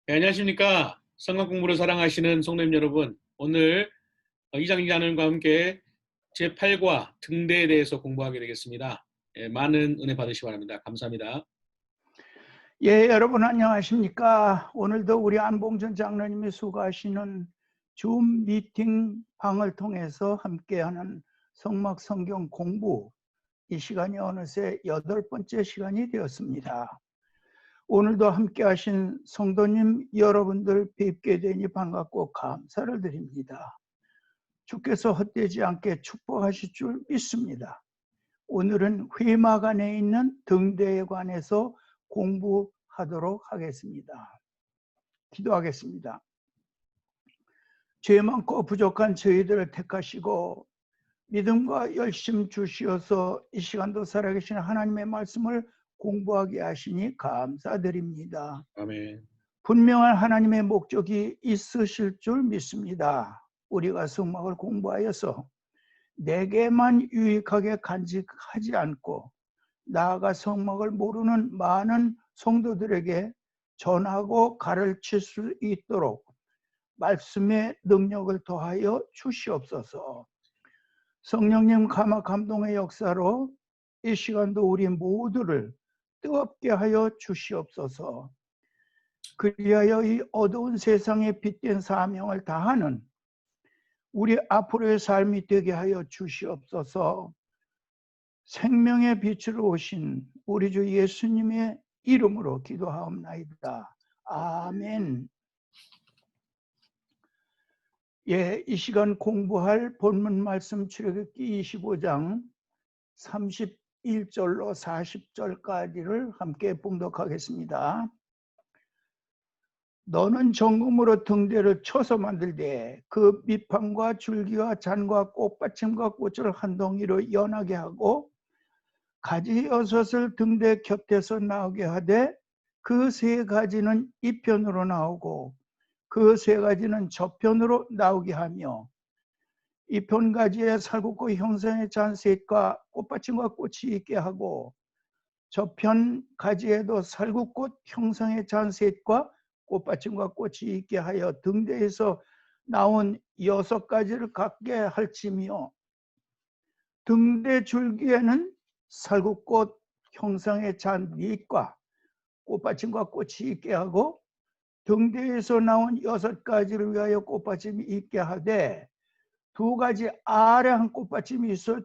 네, 안녕하십니까. 성경 공부를 사랑하시는 성도님 여러분. 오늘 이장기자님과 함께 제8과 등대에 대해서 공부하게 되겠습니다. 많은 은혜 받으시기 바랍니다. 감사합니다. 예, 여러분 안녕하십니까. 오늘도 우리 안봉준 장로님이 수고하시는 줌 미팅 방을 통해서 함께하는 성막 성경 공부, 이 시간이 어느새 8번째 시간이 되었습니다. 오늘도 함께하신 성도님 여러분들 뵙게 되니 반갑고 감사를 드립니다. 주께서 헛되지 않게 축복하실 줄 믿습니다. 오늘은 회막 안에 있는 등대에 관해서 공부하도록 하겠습니다. 기도하겠습니다. 죄 많고 부족한 저희들을 택하시고 믿음과 열심 주시어서 이 시간도 살아계신 하나님의 말씀을 공부하게 하시니 감사드립니다. 아멘. 분명한 하나님의 목적이 있으실 줄 믿습니다. 우리가 성막을 공부하여서 내게만 유익하게 간직하지 않고 나아가 성막을 모르는 많은 성도들에게 전하고 가르칠 수 있도록 말씀의 능력을 더하여 주시옵소서. 성령님 감화 감동의 역사로 이 시간도 우리 모두를 뜨겁게 하여 주시옵소서. 그리하여 이 어두운 세상에 빛된 사명을 다하는 우리 앞으로의 삶이 되게 하여 주시옵소서. 생명의 빛으로 오신 우리 주 예수님의 이름으로 기도하옵나이다. 아멘. 예, 이 시간 공부할 본문 말씀 출애굽기 25장 31절로 40절까지를 함께 봉독하겠습니다. 너는 정금으로 등대를 쳐서 만들되 그 밑판과 줄기와 잔과 꽃받침과 꽃을 한 덩이로 연하게 하고 가지 6을 등대 곁에서 나오게 하되 그 3가지는 이편으로 나오고 그 3가지는 저편으로 나오게 하며 이편 가지에 살구꽃 형상의 잔셋과 꽃받침과 꽃이 있게 하고 저편 가지에도 살구꽃 형상의 잔셋과 꽃받침과 꽃이 있게 하여 등대에서 나온 6가지를 갖게 할지며 등대 줄기에는 살구꽃 형상의 잔밑과 꽃받침과 꽃이 있게 하고 등대에서 나온 6가지를 위하여 꽃받침이 있게 하되 2가지 아래 한 꽃받침이 있어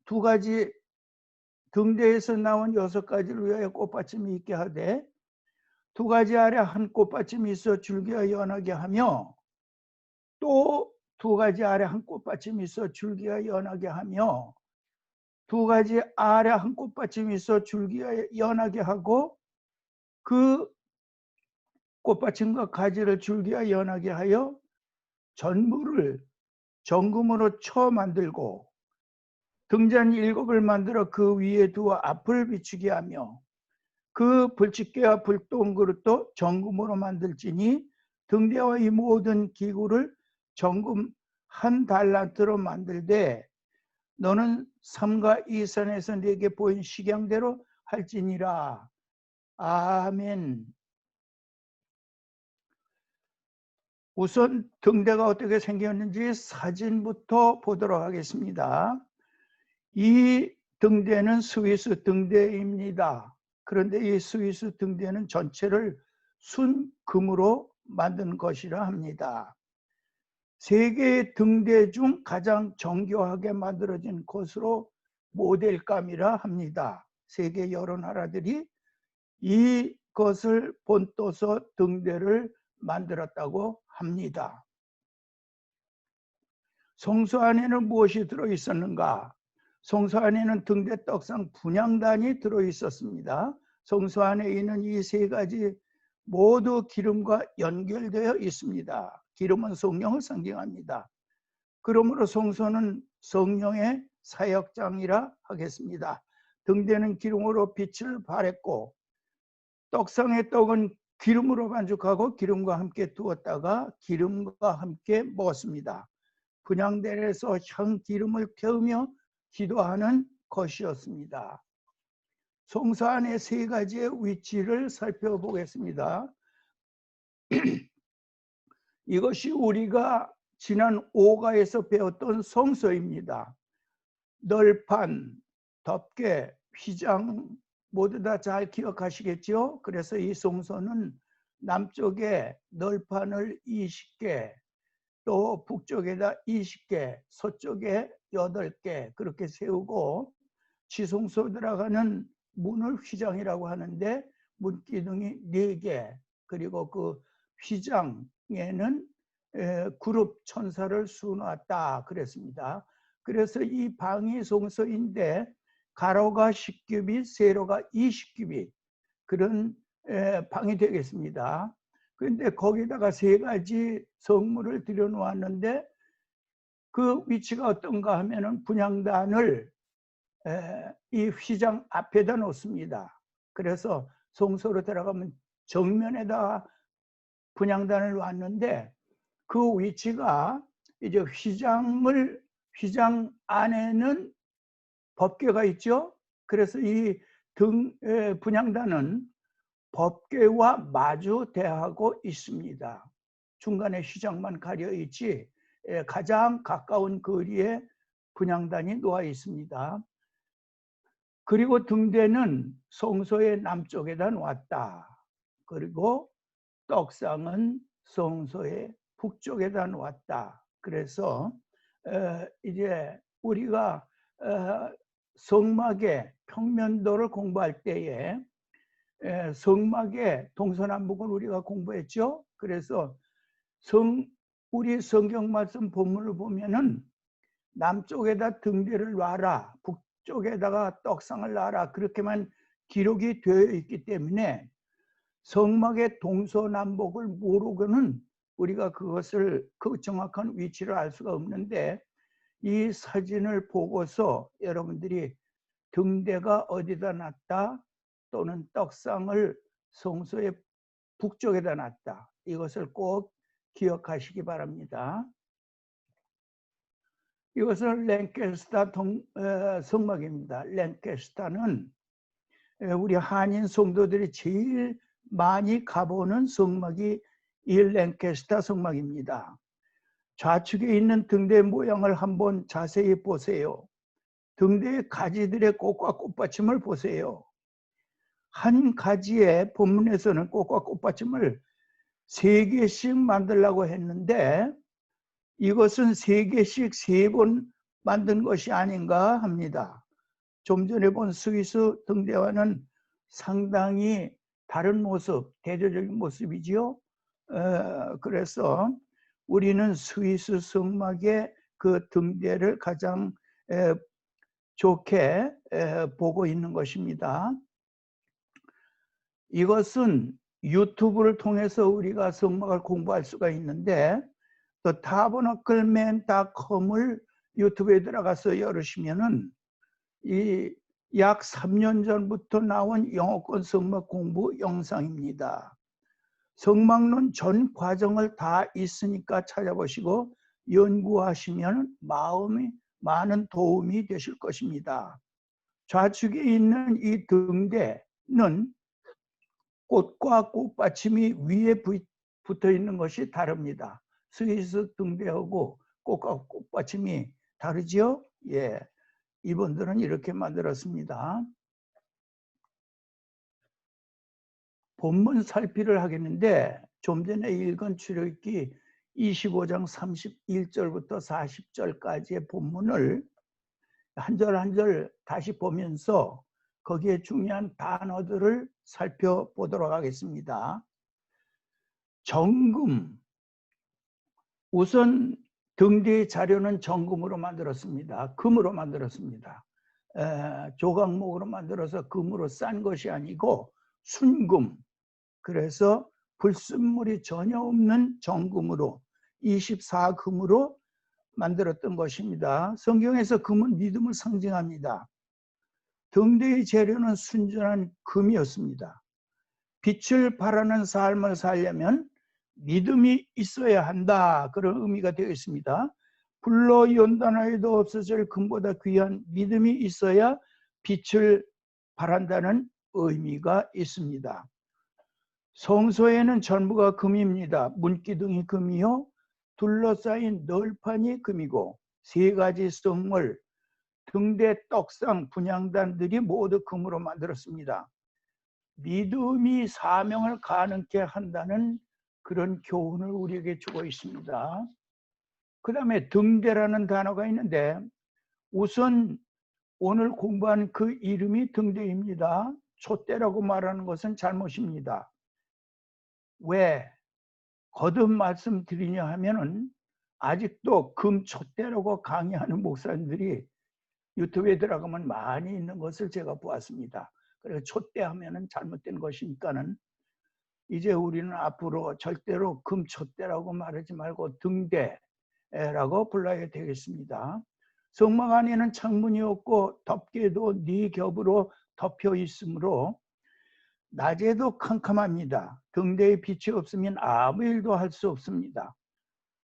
2가지 등대에서 나온 6가지를 위하여 꽃받침이 있게 하되 2가지 아래 한 꽃받침이 있어 줄기가 연하게 하며 또 2가지 아래 한 꽃받침이 있어 줄기가 연하게 하며 2가지 아래 한 꽃받침이 있어 줄기가 연하게 하고 그 꽃받침과 가지를 줄기가 연하게 하여 전부를 정금으로 쳐 만들고 등잔 7을 만들어 그 위에 두어 앞을 비추게 하며 그 불집게와 불똥그릇도 정금으로 만들지니 등대와 이 모든 기구를 정금 1달란트로 만들되 너는 삼가 이 산에서 네게 보인 식양대로 할지니라. 아멘. 우선 등대가 어떻게 생겼는지 사진부터 보도록 하겠습니다. 이 등대는 스위스 등대입니다. 그런데 이 스위스 등대는 전체를 순금으로 만든 것이라 합니다. 세계의 등대 중 가장 정교하게 만들어진 것으로 모델감이라 합니다. 세계 여러 나라들이 이것을 본떠서 등대를 만들었다고 합니다. 성소 안에는 무엇이 들어있었는가? 성소 안에는 등대 떡상 분향단이 들어있었습니다. 성소 안에 있는 이 3가지 모두 기름과 연결되어 있습니다. 기름은 성령을 상징합니다. 그러므로 성소는 성령의 사역장이라 하겠습니다. 등대는 기름으로 빛을 발했고 떡상의 떡은 기름으로 반죽하고 기름과 함께 두었다가 기름과 함께 먹었습니다. 분향대에서 향기름을 태우며 기도하는 것이었습니다. 성소 안의 세 가지의 위치를 살펴보겠습니다. 이것이 우리가 지난 5가에서 배웠던 성소입니다. 널판, 덮개, 휘장 모두 다 잘 기억하시겠죠? 그래서 이 성소는 남쪽에 널판을 20개, 또 북쪽에다 20개, 서쪽에 8개 그렇게 세우고 지성소 들어가는 문을 휘장이라고 하는데 문기둥이 4개, 그리고 그 휘장에는 그룹 천사를 수놓았다 그랬습니다. 그래서 이 방이 성소인데 가로가 10규빗, 세로가 20규빗 그런 방이 되겠습니다. 그런데 거기다가 3가지 성물을 들여놓았는데 그 위치가 어떤가 하면은 분향단을 이 휘장 앞에다 놓습니다. 그래서 성소로 들어가면 정면에다 분향단을 놨는데 그 위치가 이제 휘장 안에는 법궤가 있죠. 그래서 이 분향단은 법궤와 마주 대하고 있습니다. 중간에 휘장만 가려 있지 가장 가까운 거리에 분향단이 놓아 있습니다. 그리고 등대는 성소의 남쪽에다 놓았다. 그리고 떡상은 성소의 북쪽에다 놓았다. 그래서 이제 우리가 성막의 평면도를 공부할 때에 성막의 동서남북을 우리가 공부했죠. 그래서 우리 성경 말씀 본문을 보면은 남쪽에다 등대를 놔라, 북쪽에다가 떡상을 놔라 그렇게만 기록이 되어 있기 때문에 성막의 동서남북을 모르고는 우리가 그것을 그 정확한 위치를 알 수가 없는데 이 사진을 보고서 여러분들이 등대가 어디다 놨다 또는 떡상을 성소의 북쪽에다 놨다 이것을 꼭 기억하시기 바랍니다. 이것은 랭캐스터 성막입니다. 랭캐스터는 우리 한인 성도들이 제일 많이 가보는 성막이 이 랭캐스터 성막입니다. 좌측에 있는 등대 모양을 한번 자세히 보세요. 등대의 가지들의 꽃과 꽃받침을 보세요. 한 가지에 본문에서는 꽃과 꽃받침을 3개씩 만들려고 했는데 이것은 3개씩 3번 만든 것이 아닌가 합니다. 좀 전에 본 스위스 등대와는 상당히 다른 모습, 대조적인 모습이지요. 그래서 우리는 스위스 성막의 그 등대를 가장 좋게 보고 있는 것입니다. 이것은 유튜브를 통해서 우리가 성막을 공부할 수가 있는데 또 tabernacleman.com을 유튜브에 들어가서 열으시면은 이 약 3년 전부터 나온 영어권 성막 공부 영상입니다. 성막론 전 과정을 다 있으니까 찾아보시고 연구하시면 많은 도움이 되실 것입니다. 좌측에 있는 이 등대는 꽃과 꽃받침이 위에 붙어 있는 것이 다릅니다. 스위스 등대하고 꽃과 꽃받침이 다르지요? 예, 이분들은 이렇게 만들었습니다. 본문 살피를 하겠는데 좀 전에 읽은 출애굽기 25장 31절부터 40절까지의 본문을 한 절 한 절 다시 보면서 거기에 중요한 단어들을 살펴보도록 하겠습니다. 정금, 우선 등대의 자료는 정금으로 만들었습니다. 금으로 만들었습니다. 조각목으로 만들어서 금으로 싼 것이 아니고 순금, 그래서 불순물이 전혀 없는 정금으로 24금으로 만들었던 것입니다. 성경에서 금은 믿음을 상징합니다. 등대의 재료는 순전한 금이었습니다. 빛을 발하는 삶을 살려면 믿음이 있어야 한다 그런 의미가 되어 있습니다. 불로 연단하여도 없어질 금보다 귀한 믿음이 있어야 빛을 바란다는 의미가 있습니다. 성소에는 전부가 금입니다. 문기둥이 금이요, 둘러싸인 널판이 금이고, 세 가지 성물, 등대, 떡상, 분향단들이 모두 금으로 만들었습니다. 믿음이 사명을 가능케 한다는 그런 교훈을 우리에게 주고 있습니다. 그 다음에 등대라는 단어가 있는데, 우선 오늘 공부한 그 이름이 등대입니다. 촛대라고 말하는 것은 잘못입니다. 왜 거듭 말씀드리냐 하면은 아직도 금촛대라고 강의하는 목사님들이 유튜브에 들어가면 많이 있는 것을 제가 보았습니다. 그래서 촛대 하면은 잘못된 것이니까는 이제 우리는 앞으로 절대로 금촛대라고 말하지 말고 등대라고 불러야 되겠습니다. 성막 안에는 창문이 없고 덮개도 네 겹으로 덮여 있으므로 낮에도 캄캄합니다. 등대에 빛이 없으면 아무 일도 할 수 없습니다.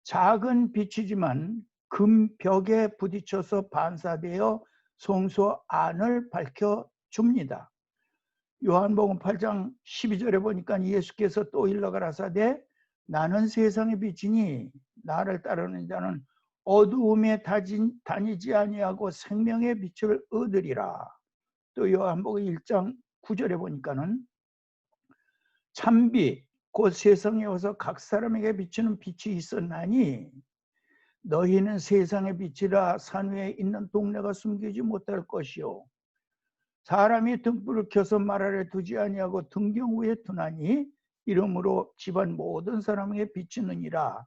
작은 빛이지만 금벽에 부딪혀서 반사되어 성소 안을 밝혀줍니다. 요한복음 8장 12절에 보니까 예수께서 또 일러 가라사대 나는 세상의 빛이니 나를 따르는 자는 어두움에 다니지 아니하고 생명의 빛을 얻으리라. 또 요한복음 1장 9절에 보니까는 참빛 곧 세상에 와서 각 사람에게 비추는 빛이 있었나니 너희는 세상의 빛이라 산 위에 있는 동네가 숨기지 못할 것이요 사람이 등불을 켜서 말 아래 두지 아니하고 등경 위에 두나니 이러므로 집안 모든 사람에게 비추느니라.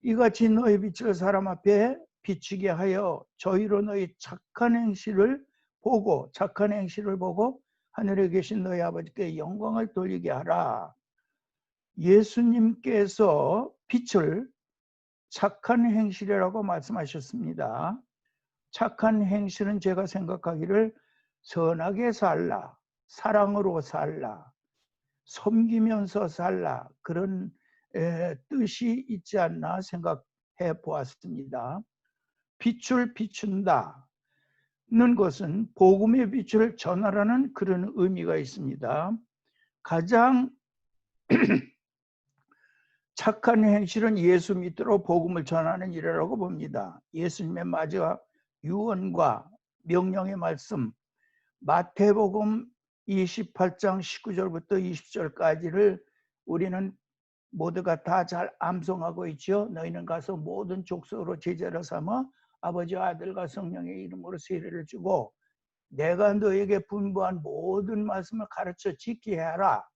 이같이 너희 빛을 사람 앞에 비추게 하여 저희로 너희 착한 행실을 보고 하늘에 계신 너희 아버지께 영광을 돌리게 하라. 예수님께서 빛을 착한 행실이라고 말씀하셨습니다. 착한 행실은 제가 생각하기를 선하게 살라, 사랑으로 살라, 섬기면서 살라 그런 뜻이 있지 않나 생각해 보았습니다. 빛을 비춘다는 것은 복음의 빛을 전하라는 그런 의미가 있습니다. 가장 착한 행실은 예수 믿도록 복음을 전하는 일이라고 봅니다. 예수님의 마지막 유언과 명령의 말씀 마태복음 28장 19절부터 20절까지를 우리는 모두가 다 잘 암송하고 있죠. 너희는 가서 모든 족속으로 제자를 삼아 아버지와 아들과 성령의 이름으로 세례를 주고 내가 너에게 분부한 모든 말씀을 가르쳐 지키게 하라.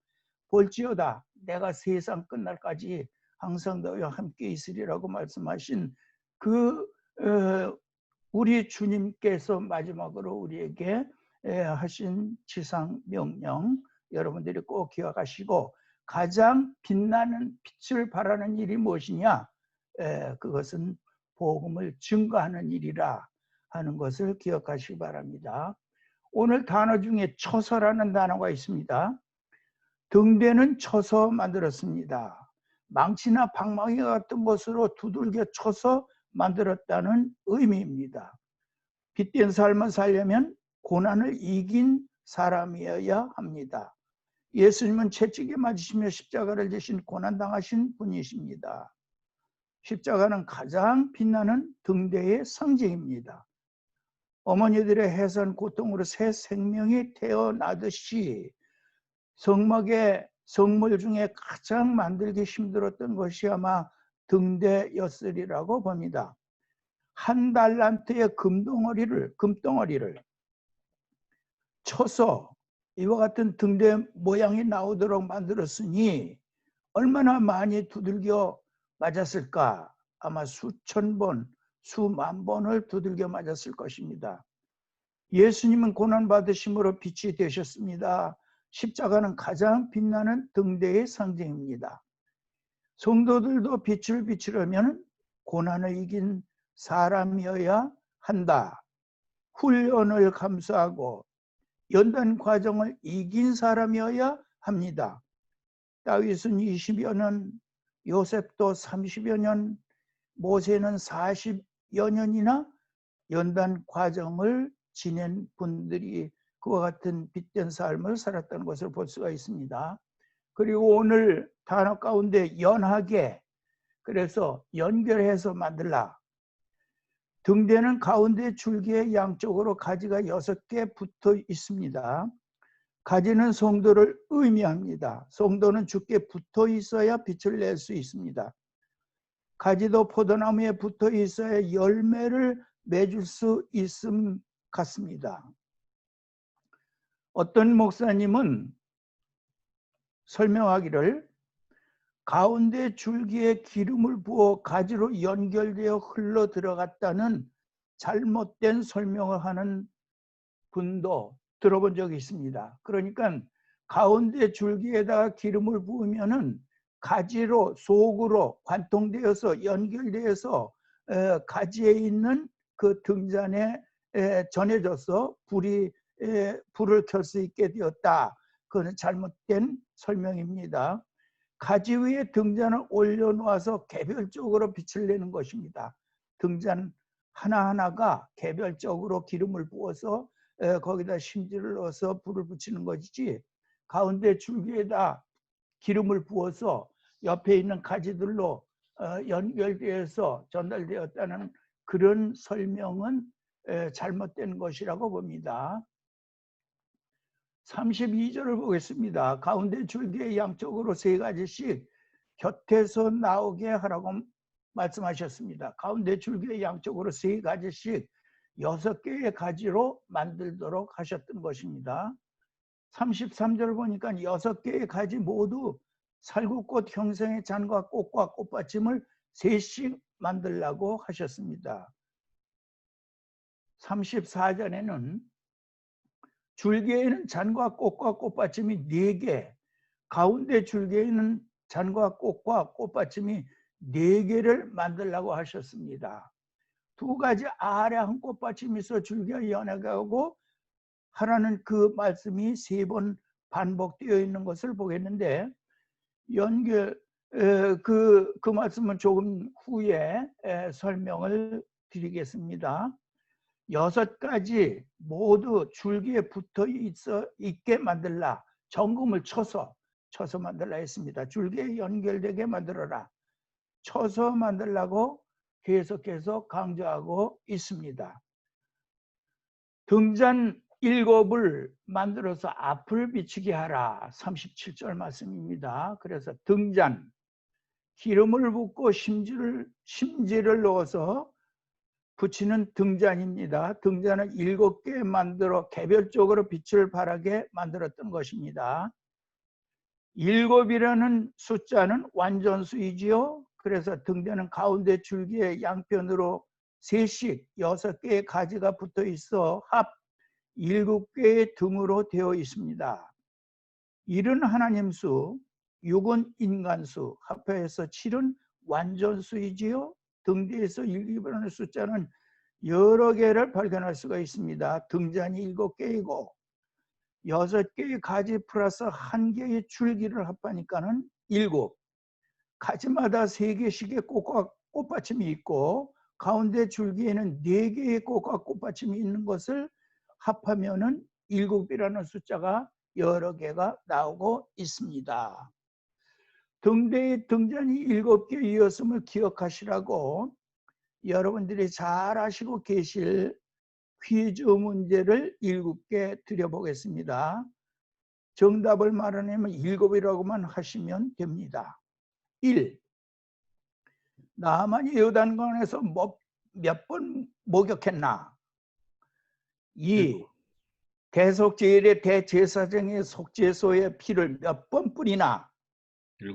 볼지어다 내가 세상 끝날까지 항상 너희와 함께 있으리라고 말씀하신 그 우리 주님께서 마지막으로 우리에게 하신 지상 명령 여러분들이 꼭 기억하시고 가장 빛나는 빛을 발하는 일이 무엇이냐? 그것은 복음을 증거하는 일이라 하는 것을 기억하시기 바랍니다. 오늘 단어 중에 처서라는 단어가 있습니다. 등대는 쳐서 만들었습니다. 망치나 방망이 같은 것으로 두들겨 쳐서 만들었다는 의미입니다. 빛된 삶을 살려면 고난을 이긴 사람이어야 합니다. 예수님은 채찍에 맞으시며 십자가를 지신 고난당하신 분이십니다. 십자가는 가장 빛나는 등대의 상징입니다. 어머니들의 해산 고통으로 새 생명이 태어나듯이 성막의 성물 중에 가장 만들기 힘들었던 것이 아마 등대였으리라고 봅니다. 한 달란트의 금덩어리를 쳐서 이와 같은 등대 모양이 나오도록 만들었으니 얼마나 많이 두들겨 맞았을까? 아마 수천 번, 수만 번을 두들겨 맞았을 것입니다. 예수님은 고난받으심으로 빛이 되셨습니다. 십자가는 가장 빛나는 등대의 상징입니다. 성도들도 빛을 비추려면 고난을 이긴 사람이어야 한다. 훈련을 감수하고 연단 과정을 이긴 사람이어야 합니다. 다윗은 20여 년, 요셉도 30여 년, 모세는 40여 년이나 연단 과정을 지낸 분들이 그와 같은 빛된 삶을 살았다는 것을 볼 수가 있습니다. 그리고 오늘 단어 가운데 연하게, 그래서 연결해서 만들라. 등대는 가운데 줄기의 양쪽으로 가지가 6개 붙어 있습니다. 가지는 성도를 의미합니다. 성도는 주께 붙어 있어야 빛을 낼 수 있습니다. 가지도 포도나무에 붙어 있어야 열매를 맺을 수 있음 같습니다. 어떤 목사님은 설명하기를 가운데 줄기에 기름을 부어 가지로 연결되어 흘러 들어갔다는 잘못된 설명을 하는 분도 들어본 적이 있습니다. 그러니까 가운데 줄기에다가 기름을 부으면은 가지로 속으로 관통되어서 연결되어서 가지에 있는 그 등잔에 전해져서 불을 켤 수 있게 되었다. 그건 잘못된 설명입니다. 가지 위에 등잔을 올려놓아서 개별적으로 빛을 내는 것입니다. 등잔 하나하나가 개별적으로 기름을 부어서 거기다 심지를 넣어서 불을 붙이는 것이지, 가운데 줄기에다 기름을 부어서 옆에 있는 가지들로 연결되어서 전달되었다는 그런 설명은 잘못된 것이라고 봅니다. 32절을 보겠습니다. 가운데 줄기의 양쪽으로 3가지씩 곁에서 나오게 하라고 말씀하셨습니다. 가운데 줄기의 양쪽으로 3가지씩 6개의 가지로 만들도록 하셨던 것입니다. 33절 보니까 6개의 가지 모두 살구꽃 형성의 잔과 꽃과 꽃받침을 3씩 만들라고 하셨습니다. 34절에는 줄기에는 잔과 꽃과 꽃받침이 4개, 가운데 줄기에는 잔과 꽃과 꽃받침이 4개를 만들라고 하셨습니다. 2가지 아래 한 꽃받침이 있어 줄기가 연하고 하라는 그 말씀이 3번 반복되어 있는 것을 보겠는데, 그 말씀은 조금 후에 설명을 드리겠습니다. 6가지 모두 줄기에 붙어 있게 만들라. 정금을 쳐서 만들라 했습니다. 줄기에 연결되게 만들어라. 쳐서 만들라고 계속해서 강조하고 있습니다. 등잔 7을 만들어서 앞을 비추게 하라. 37절 말씀입니다. 그래서 등잔, 기름을 붓고 심지를 넣어서 붙이는 등잔입니다. 등잔을 7개 만들어 개별적으로 빛을 발하게 만들었던 것입니다. 7이라는 숫자는 완전수이지요. 그래서 등잔은 가운데 줄기의 양편으로 3씩 6개의 가지가 붙어 있어 합 7개의 등으로 되어 있습니다. 1은 하나님 수, 6은 인간 수, 합해서 7은 완전수이지요. 등대에서 7이라는 숫자는 여러 개를 발견할 수가 있습니다. 등잔이 7개이고 6개의 가지 플러스 1개의 줄기를 합하니까는 7. 가지마다 3개씩의 꽃과 꽃받침이 있고 가운데 줄기에는 4개의 꽃과 꽃받침이 있는 것을 합하면은 7이라는 숫자가 여러 개가 나오고 있습니다. 등대의 등잔이 7개이었음을 기억하시라고 여러분들이 잘 아시고 계실 퀴즈 문제를 7개 드려보겠습니다. 정답을 말하려면 7이라고만 하시면 됩니다. 1. 나만이 요단강에서 몇 번 목욕했나? 2. 대속제일의 대제사장의 속죄소에 피를 몇 번 뿌리나? 7.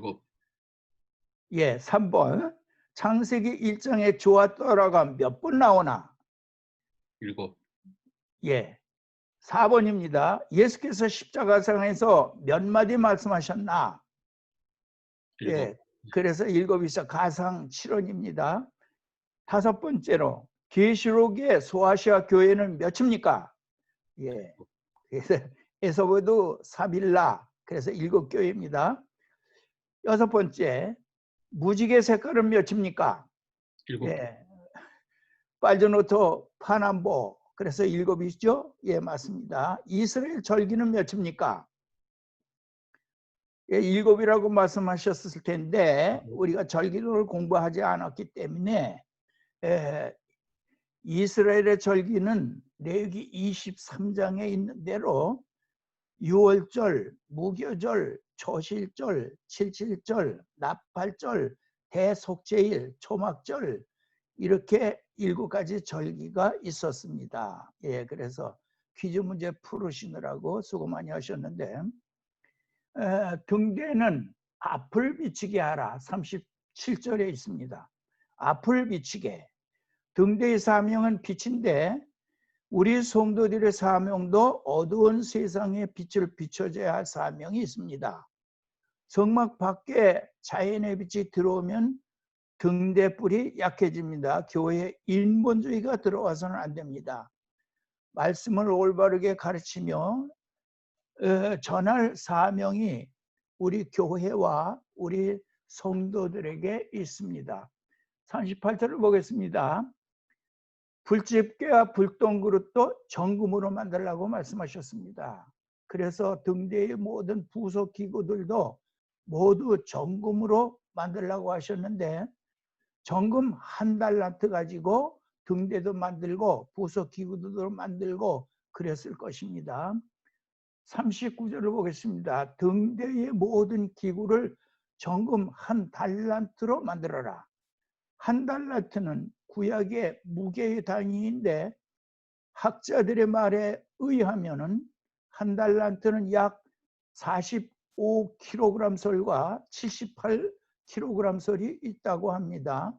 예, 3번. 창세기 1장에 조와 떠라가 몇 번 나오나? 7. 예, 4번입니다. 예수께서 십자가상에서 몇 마디 말씀하셨나? 7. 예, 그래서 7이서 가상 7원입니다. 5번째로 계시록의 소아시아 교회는 몇입니까? 예, 그래서 에서보도 사빌라, 그래서 7교회입니다. 6번째, 무지개 색깔은 몇입니까? 7. 예, 빨주노토 파남보, 그래서 7이죠? 예, 맞습니다. 이스라엘 절기는 몇입니까? 예, 7이라고 말씀하셨을 텐데 우리가 절기를 공부하지 않았기 때문에 이스라엘의 절기는 레위기 23장에 있는 대로 유월절, 무교절, 초실절, 칠칠절, 나팔절, 대속죄일, 초막절 이렇게 7가지 절기가 있었습니다. 예, 그래서 퀴즈 문제 풀으시느라고 수고 많이 하셨는데 등대는 앞을 비치게 하라 37절에 있습니다. 앞을 비치게. 등대의 사명은 빛인데 우리 성도들의 사명도 어두운 세상에 빛을 비춰줘야 할 사명이 있습니다. 성막 밖에 자연의 빛이 들어오면 등대불이 약해집니다. 교회에 인본주의가 들어와서는 안 됩니다. 말씀을 올바르게 가르치며 전할 사명이 우리 교회와 우리 성도들에게 있습니다. 38절을 보겠습니다. 불집게와 불똥그릇도 정금으로 만들라고 말씀하셨습니다. 그래서 등대의 모든 부속 기구들도 모두 정금으로 만들라고 하셨는데 정금 1달란트 가지고 등대도 만들고 부속 기구도 만들고 그랬을 것입니다. 39절을 보겠습니다. 등대의 모든 기구를 정금 1달란트로 만들어라. 1달란트는 구약의 무게의 단위인데 학자들의 말에 의하면은 1달란트는 약 45kg 설과 78kg 설이 있다고 합니다.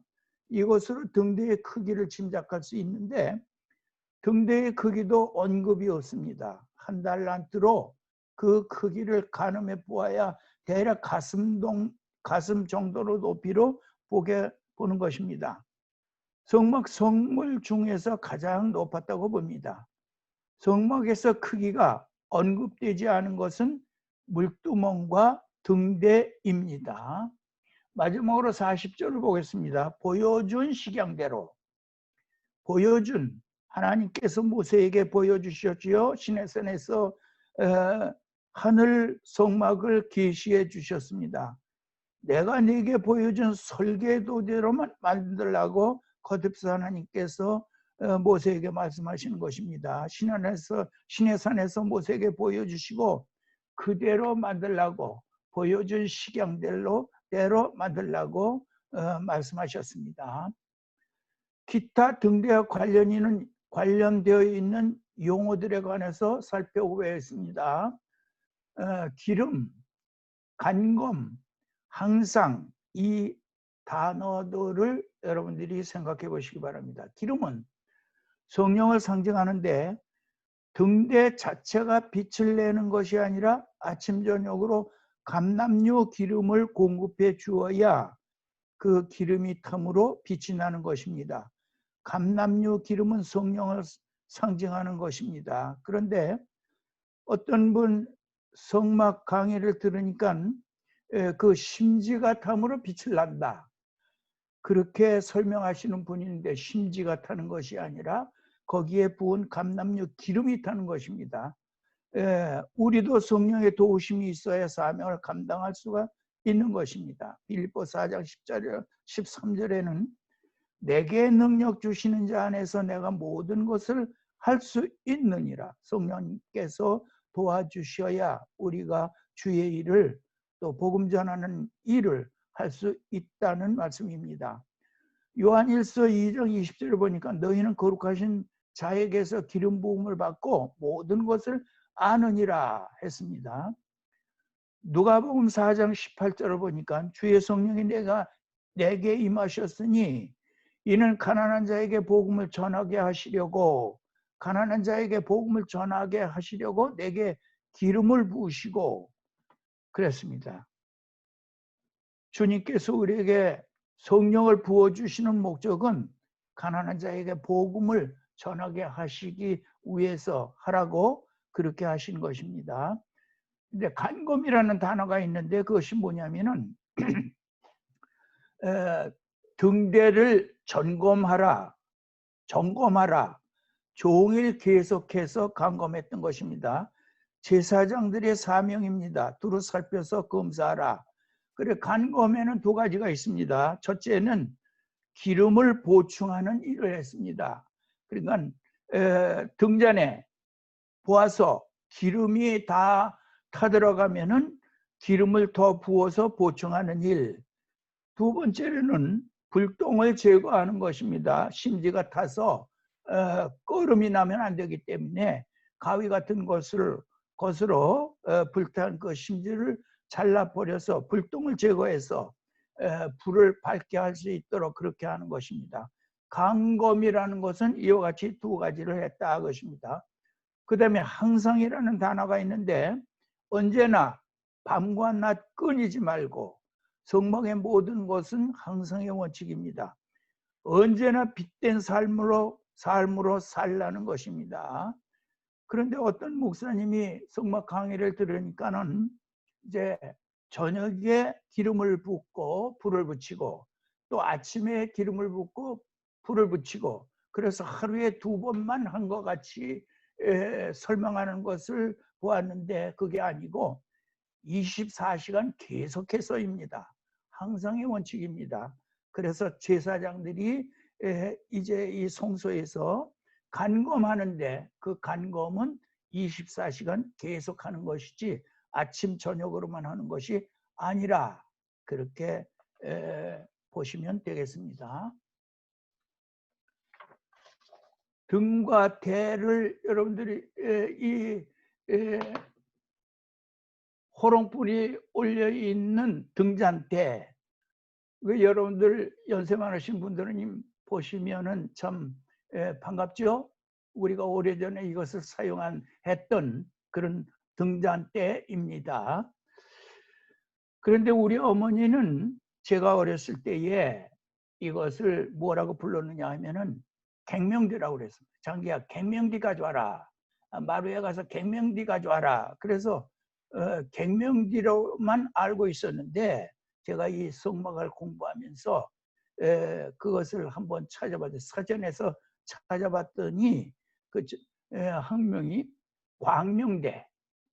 이것으로 등대의 크기를 짐작할 수 있는데 등대의 크기도 언급이 없습니다. 1달란트로 그 크기를 가늠해 보아야 대략 가슴 정도로 높이로 보는 것입니다. 성막 성물 중에서 가장 높았다고 봅니다. 성막에서 크기가 언급되지 않은 것은 물두멍과 등대입니다. 마지막으로 40절을 보겠습니다. 보여준 식양대로 하나님께서 모세에게 보여주셨지요. 시내산에서 하늘 성막을 계시해 주셨습니다. 내가 네게 보여준 설계도대로만 만들라고 거듭서 하나님께서 모세에게 말씀하시는 것입니다. 시내산에서 모세에게 보여주시고 그대로 만들라고 보여준 식양대로 만들라고 말씀하셨습니다. 기타 등대와 관련되어 있는 용어들에 관해서 살펴보겠습니다. 기름, 간검, 항상 이 단어들을 여러분들이 생각해 보시기 바랍니다. 기름은 성령을 상징하는데 등대 자체가 빛을 내는 것이 아니라 아침 저녁으로 감람류 기름을 공급해 주어야 그 기름이 탐으로 빛이 나는 것입니다. 감람류 기름은 성령을 상징하는 것입니다. 그런데 어떤 분 성막 강의를 들으니까 그 심지가 탐으로 빛을 난다. 그렇게 설명하시는 분인데 심지가 타는 것이 아니라 거기에 부은 감람류 기름이 타는 것입니다. 우리도 성령의 도우심이 있어야 사명을 감당할 수가 있는 것입니다. 빌립보 4장 13절에는 내게 능력 주시는 자 안에서 내가 모든 것을 할 수 있느니라. 성령께서 도와주셔야 우리가 주의 일을 또 복음 전하는 일을 할 수 있다는 말씀입니다. 요한일서 2장 20절을 보니까 너희는 거룩하신 자에게서 기름 부음을 받고 모든 것을 아느니라 했습니다. 누가복음 4장 18절을 보니까 주의 성령이 내게 임하셨으니 이는 가난한 자에게 복음을 전하게 하시려고 내게 기름을 부으시고 그랬습니다. 주님께서 우리에게 성령을 부어주시는 목적은 가난한 자에게 복음을 전하게 하시기 위해서 하라고 그렇게 하신 것입니다. 근데 간검이라는 단어가 있는데 그것이 뭐냐면은 등대를 점검하라. 종일 계속해서 감검했던 것입니다. 제사장들의 사명입니다. 두루 살펴서 검사하라. 그래, 간검에는 두 가지가 있습니다. 첫째는 기름을 보충하는 일을 했습니다. 그러니까 등잔에 보아서 기름이 다 타들어가면은 기름을 더 부어서 보충하는 일. 두 번째로는 불똥을 제거하는 것입니다. 심지가 타서 끓음이 나면 안 되기 때문에 가위 같은 것으로 불탄 그 심지를 잘라버려서 불똥을 제거해서 불을 밝게 할 수 있도록 그렇게 하는 것입니다. 간검이라는 것은 이와 같이 두 가지를 했다 것입니다. 그 다음에 항상이라는 단어가 있는데 언제나 밤과 낮 끊이지 말고 성막의 모든 것은 항상의 원칙입니다. 언제나 빛된 삶으로 살라는 것입니다. 그런데 어떤 목사님이 성막 강의를 들으니까는 이제 저녁에 기름을 붓고 불을 붙이고 또 아침에 기름을 붓고 불을 붙이고 그래서 하루에 2번만 한 것 같이 설명하는 것을 보았는데 그게 아니고 24시간 계속해서입니다. 항상의 원칙입니다. 그래서 제사장들이 이제 이 성소에서 간검하는데 그 간검은 24시간 계속하는 것이지 아침 저녁으로만 하는 것이 아니라 그렇게 보시면 되겠습니다. 등과 대를 여러분들이 이 호롱불이 올려 있는 등잔대, 여러분들 연세 많으신 분들은 보시면은 참 반갑죠. 우리가 오래전에 이것을 했던 그런 등잔대입니다. 그런데 우리 어머니는 제가 어렸을 때에 이것을 뭐라고 불렀느냐 하면은 갱명디라고 그랬습니다. 장기야, 갱명디 가져와라. 마루에 가서 갱명디 가져와라. 그래서 갱명디로만 알고 있었는데 제가 이 성막을 공부하면서 그것을 한번 찾아봤어요. 사전에서 찾아봤더니 그 학명이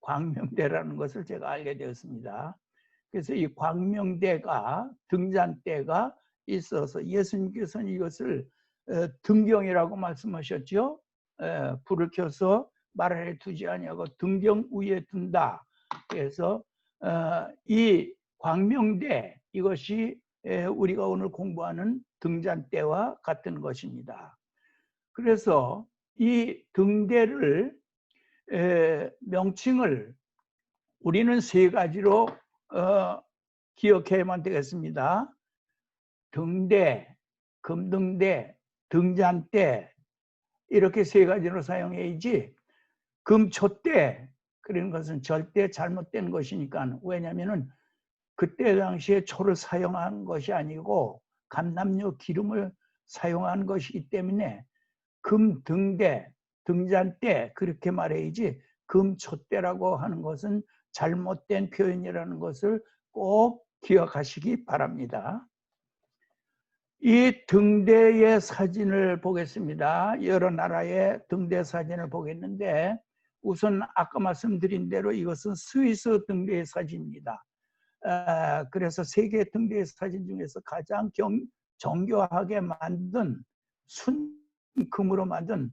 광명대라는 것을 제가 알게 되었습니다. 그래서 이 광명대가 등잔대가 있어서 예수님께서는 이것을 등경이라고 말씀하셨죠. 불을 켜서 말 아래 두지 아니하고 등경 위에 둔다. 그래서 이 광명대 이것이 우리가 오늘 공부하는 등잔대와 같은 것입니다. 그래서 이 등대를 명칭을 우리는 세 가지로 기억해야만 되겠습니다. 등대, 금등대, 등잔대 이렇게 세 가지로 사용해야지 금촛대 그런 것은 절대 잘못된 것이니까. 왜냐하면 그때 당시에 초를 사용한 것이 아니고 감람유 기름을 사용한 것이기 때문에 금등대, 등잔대 그렇게 말해야지 금촛대라고 하는 것은 잘못된 표현이라는 것을 꼭 기억하시기 바랍니다. 이 등대의 사진을 보겠습니다. 여러 나라의 등대 사진을 보겠는데 우선 아까 말씀드린 대로 이것은 스위스 등대의 사진입니다. 그래서 세계 등대의 사진 중에서 가장 정교하게 만든 순금으로 만든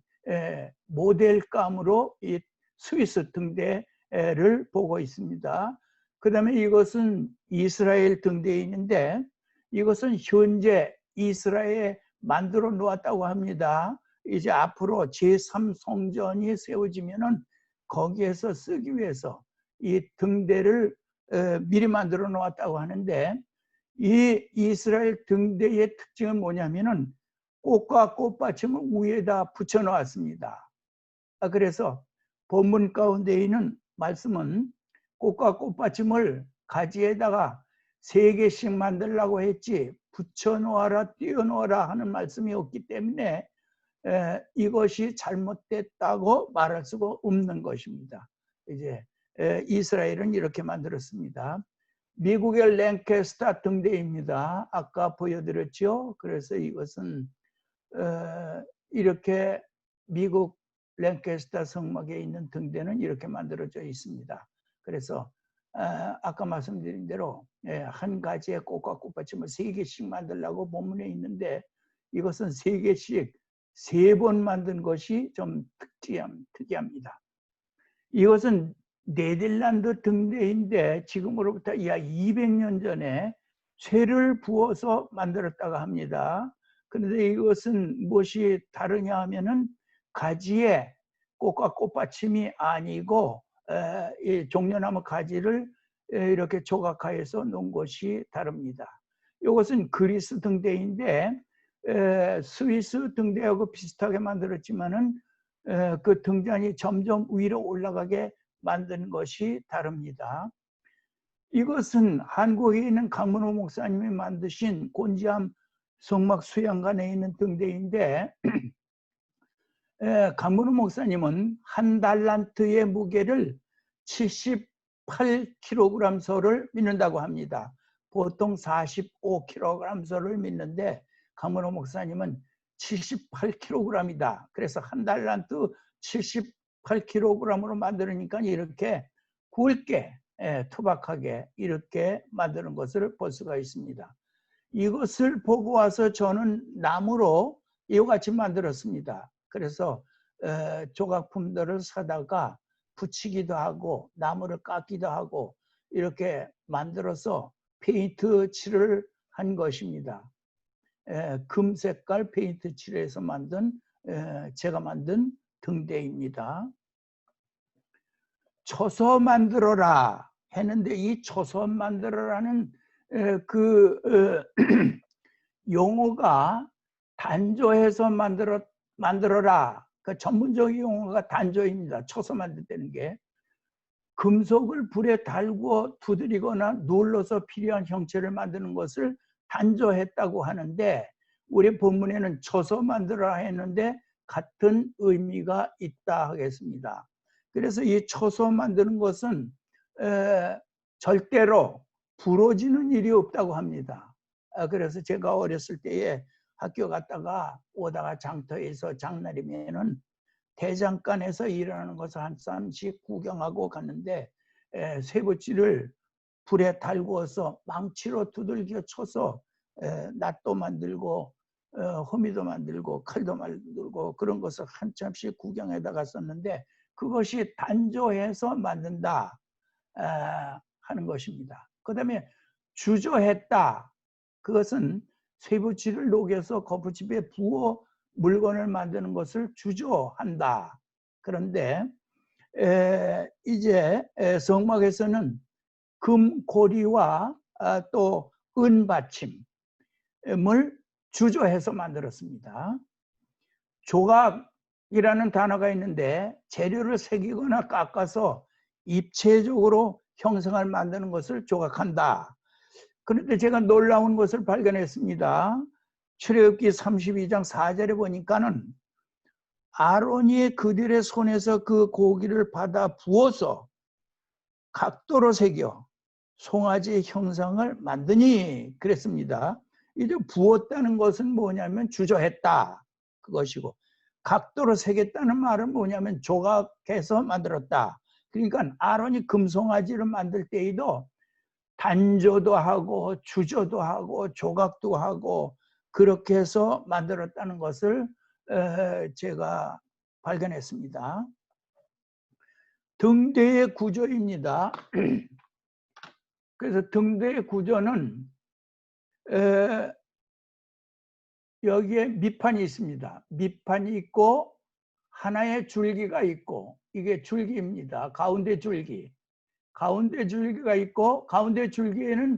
모델감으로 이 스위스 등대를 보고 있습니다. 그 다음에 이것은 이스라엘 등대인인데 이것은 현재 이스라엘에 만들어 놓았다고 합니다. 이제 앞으로 제3성전이 세워지면은 거기에서 쓰기 위해서 이 등대를 미리 만들어 놓았다고 하는데 이 이스라엘 등대의 특징은 뭐냐면은 꽃과 꽃받침을 위에다 붙여 놓았습니다. 그래서 본문 가운데 있는 말씀은 꽃과 꽃받침을 가지에다가 3개씩 만들라고 했지 붙여 놓아라 띄워 놓아라 하는 말씀이 없기 때문에 이것이 잘못됐다고 말할 수가 없는 것입니다. 이제 이스라엘은 이렇게 만들었습니다. 미국의 랭캐스터 등대입니다. 아까 보여드렸죠. 그래서 이것은 이렇게 미국 랭캐스터 성막에 있는 등대는 이렇게 만들어져 있습니다. 그래서 아까 말씀드린 대로 한 가지의 꽃과 꽃받침을 3개씩 만들려고 본문에 있는데 이것은 3개씩 3번 만든 것이 좀 특이합니다. 이것은 네덜란드 등대인데 지금으로부터 약 200년 전에 쇠를 부어서 만들었다고 합니다. 그런데 이것은 무엇이 다르냐 하면은 가지에 꽃과 꽃받침이 아니고 이 종려나무 가지를 이렇게 조각하여서 놓은 것이 다릅니다. 이것은 그리스 등대인데 스위스 등대하고 비슷하게 만들었지만은 그 등잔이 점점 위로 올라가게 만든 것이 다릅니다. 이것은 한국에 있는 강문호 목사님이 만드신 곤지암 성막 수양관에 있는 등대인데 강문호 목사님은 한 달란트의 무게를 78kg서를 믿는다고 합니다. 보통 45kg서를 믿는데 강문호 목사님은 78kg이다. 그래서 한 달란트 78kg으로 만들으니까 이렇게 굵게 투박하게 이렇게 만드는 것을 볼 수가 있습니다. 이것을 보고 와서 저는 나무로 이와 같이 만들었습니다. 그래서 조각품들을 사다가 붙이기도 하고 나무를 깎기도 하고 이렇게 만들어서 페인트 칠을 한 것입니다. 금색깔 페인트 칠해서 만든 제가 만든 등대입니다. 초소 만들어라 했는데 이 초소 만들어라는 그 용어가 단조해서 만들어라. 그 전문적인 용어가 단조입니다. 초소 만들다는 게 금속을 불에 달고 두드리거나 눌러서 필요한 형체를 만드는 것을 단조했다고 하는데 우리 본문에는 초소 만들어라 했는데 같은 의미가 있다 하겠습니다. 그래서 이 초소 만드는 것은 절대로 부러지는 일이 없다고 합니다. 그래서 제가 어렸을 때에 학교 갔다가 오다가 장터에서 장날이면은 대장간에서 일하는 것을 한 쌈씩 구경하고 갔는데 쇠붙이를 불에 달구어서 망치로 두들겨 쳐서 낫도 만들고 호미도 만들고 칼도 만들고 그런 것을 한참씩 구경하다 갔었는데 그것이 단조해서 만든다 하는 것입니다. 그 다음에 주조했다. 그것은 쇠붙이를 녹여서 거푸집에 부어 물건을 만드는 것을 주조한다. 그런데 이제 성막에서는 금고리와 또 은받침을 주조해서 만들었습니다. 조각이라는 단어가 있는데 재료를 새기거나 깎아서 입체적으로 형상을 만드는 것을 조각한다. 그런데 제가 놀라운 것을 발견했습니다. 출애굽기 32장 4절에 보니까는 아론이 그들의 손에서 그 고기를 받아 부어서 각도로 새겨 송아지 형상을 만드니 그랬습니다. 이제 부었다는 것은 뭐냐면 주조했다 그것이고 각도로 새겼다는 말은 뭐냐면 조각해서 만들었다. 그러니까 아론이 금송아지를 만들 때에도 단조도 하고 주조도 하고 조각도 하고 그렇게 해서 만들었다는 것을 제가 발견했습니다. 등대의 구조입니다. 그래서 등대의 구조는 여기에 밑판이 있습니다. 밑판이 있고 하나의 줄기가 있고 이게 줄기입니다. 가운데 줄기. 가운데 줄기가 있고 가운데 줄기에는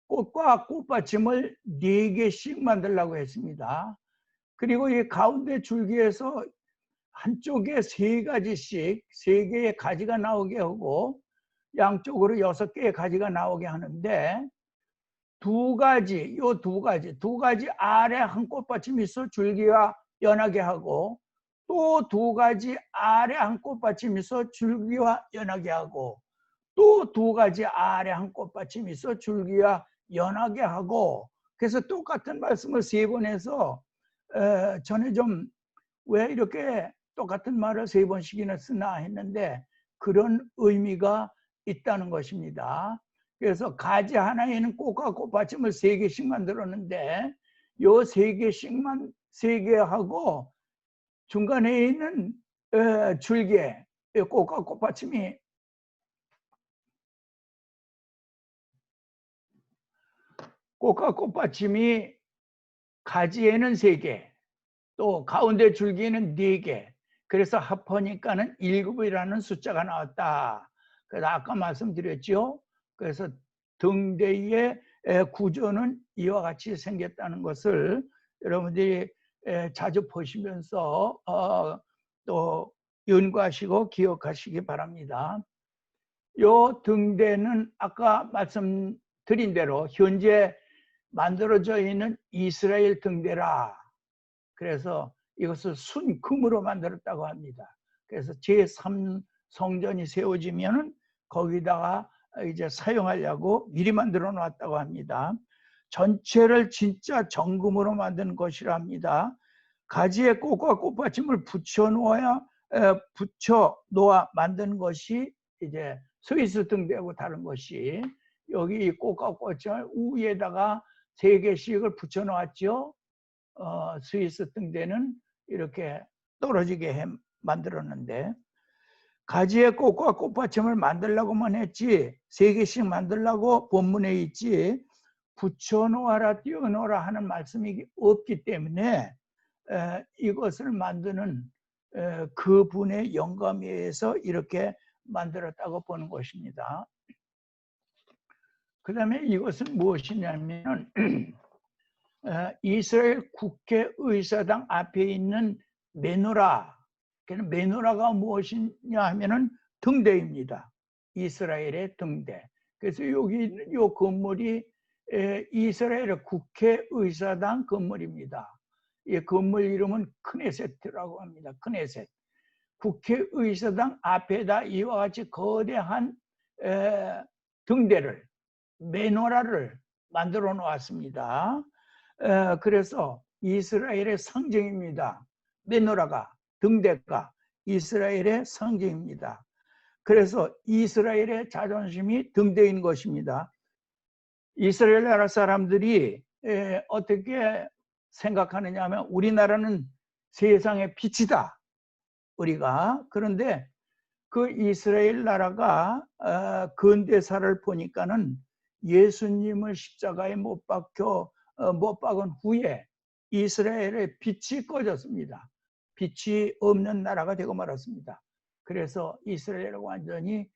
꽃과 꽃받침을 4개씩 만들려고 했습니다. 그리고 이 가운데 줄기에서 한쪽에 3가지씩 3개의 가지가 나오게 하고 양쪽으로 6개의 가지가 나오게 하는데 두 가지 아래 한 꽃받침이 있어 줄기와 연하게 하고 또 2가지 아래 한 꽃받침이 있어 줄기와 연하게 하고 또 2가지 아래 한 꽃받침이 있어 줄기와 연하게 하고 그래서 똑같은 말씀을 3번 해서 저는 좀 왜 이렇게 똑같은 말을 3번씩이나 쓰나 했는데 그런 의미가 있다는 것입니다. 그래서 가지 하나에는 꽃과 꽃받침을 3개씩 만들었는데 요 3개씩만 3개하고 중간에 있는 줄기에 꽃과 꽃받침이 가지에는 3개, 또 가운데 줄기에는 4개. 그래서 합하니까는 7이라는 숫자가 나왔다. 그래서 아까 말씀드렸죠. 그래서 등대의 구조는 이와 같이 생겼다는 것을 여러분들이 자주 보시면서 또 연구하시고 기억하시기 바랍니다. 요 등대는 아까 말씀드린 대로 현재 만들어져 있는 이스라엘 등대라. 그래서 이것을 순금으로 만들었다고 합니다. 그래서 제3성전이 세워지면은 거기다가 이제 사용하려고 미리 만들어 놨다고 합니다. 전체를 진짜 정금으로 만든 것이라 합니다. 가지에 꽃과 꽃받침을 붙여 놓아 만든 것이 이제 스위스 등대하고 다른 것이, 여기 꽃과 꽃을 위에다가 3개씩을 붙여 놓았죠. 스위스 등대는 이렇게 떨어지게 만들었는데, 가지에 꽃과 꽃받침을 만들려고만 했지 3개씩 만들려고 본문에 있지 붙여놓아라 띄워놓아라 하는 말씀이 없기 때문에 이것을 만드는 그분의 영감에 의해서 이렇게 만들었다고 보는 것입니다. 그 다음에 이것은 무엇이냐면 이스라엘 국회의사당 앞에 있는 메노라. 메노라가 무엇이냐 하면은 등대입니다. 이스라엘의 등대. 그래서 여기 있는 이 건물이 이스라엘의 국회의사당 건물입니다. 이 건물 이름은 크네셋이라고 합니다. 크네셋. 국회의사당 앞에다 이와 같이 거대한 등대를, 메노라를 만들어 놓았습니다. 그래서 이스라엘의 상징입니다. 메노라가, 등대가 이스라엘의 상징입니다. 그래서 이스라엘의 자존심이 등대인 것입니다. 이스라엘 나라 사람들이 어떻게 생각하느냐 하면 우리나라는 세상의 빛이다, 우리가. 그런데 그 이스라엘 나라가 근대사를 보니까는 예수님을 십자가에 못 박은 후에 이스라엘의 빛이 꺼졌습니다. 빛이 없는 나라가 되고 말았습니다. 그래서 이스라엘은 완전히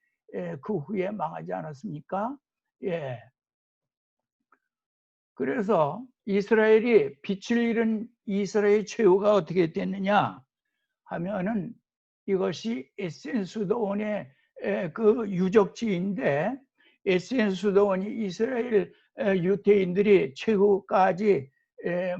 그 후에 망하지 않았습니까? 예. 그래서 이스라엘이 빛을 잃은 이스라엘 최후가 어떻게 됐느냐 하면은 이것이 에센 수도원의 그 유적지인데, 에센 수도원이 이스라엘 유대인들이 최후까지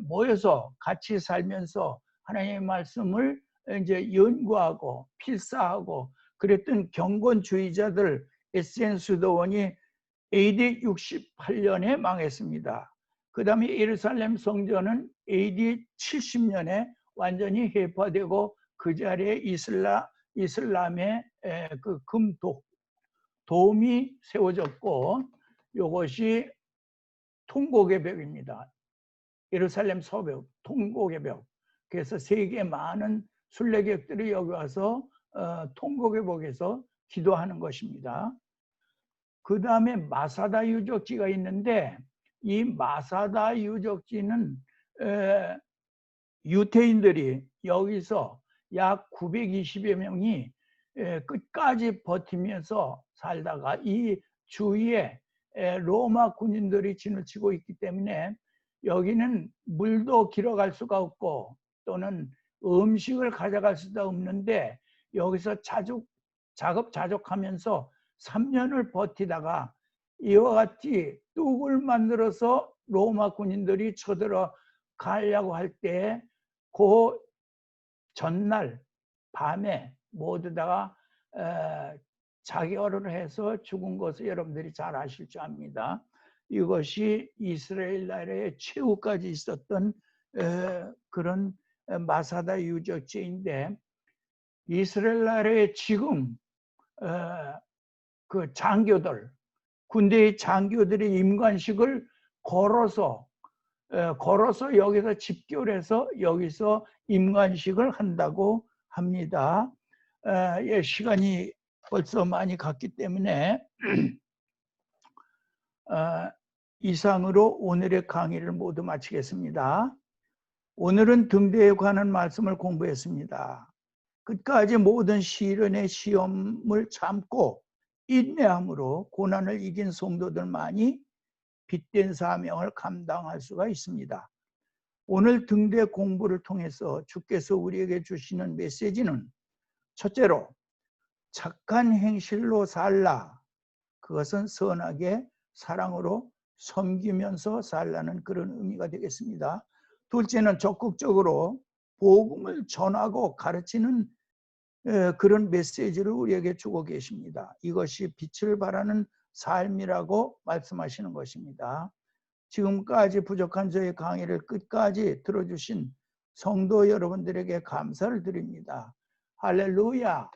모여서 같이 살면서 하나님의 말씀을 이제 연구하고 필사하고 그랬던 경건주의자들 에센 수도원이 AD 68년에 망했습니다. 그 다음에 예루살렘 성전은 AD 70년에 완전히 해파되고 그 자리에 이슬람의 그 돔이 세워졌고, 이것이 통곡의 벽입니다. 예루살렘 서벽, 통곡의 벽. 그래서 세계 많은 순례객들이 여기 와서 통곡의 벽에서 기도하는 것입니다. 그 다음에 마사다 유적지가 있는데, 이 마사다 유적지는 유태인들이 여기서 약 920여 명이 끝까지 버티면서 살다가 이 주위에 로마 군인들이 진을 치고 있기 때문에 여기는 물도 길어갈 수가 없고 또는 음식을 가져갈 수도 없는데, 여기서 자급자족하면서 3년을 버티다가 이와 같이 뚝을 만들어서 로마 군인들이 쳐들어 가려고 할 때 그 전날 밤에 모두 다가 자결을 해서 죽은 것을 여러분들이 잘 아실 줄 압니다. 이것이 이스라엘 나라의 최후까지 있었던 그런 마사다 유적지인데, 이스라엘 나라의 지금 그 장교들, 군대의 장교들의 임관식을 걸어서 여기서 집결해서 여기서 임관식을 한다고 합니다. 예, 시간이 벌써 많이 갔기 때문에 이상으로 오늘의 강의를 모두 마치겠습니다. 오늘은 등대에 관한 말씀을 공부했습니다. 끝까지 모든 시련의 시험을 참고 인내함으로 고난을 이긴 성도들만이 빛된 사명을 감당할 수가 있습니다. 오늘 등대 공부를 통해서 주께서 우리에게 주시는 메시지는 첫째로 착한 행실로 살라. 그것은 선하게 사랑으로 섬기면서 살라는 그런 의미가 되겠습니다. 둘째는 적극적으로 복음을 전하고 가르치는 그런 메시지를 우리에게 주고 계십니다. 이것이 빛을 발하는 삶이라고 말씀하시는 것입니다. 지금까지 부족한 저의 강의를 끝까지 들어주신 성도 여러분들에게 감사를 드립니다. 할렐루야!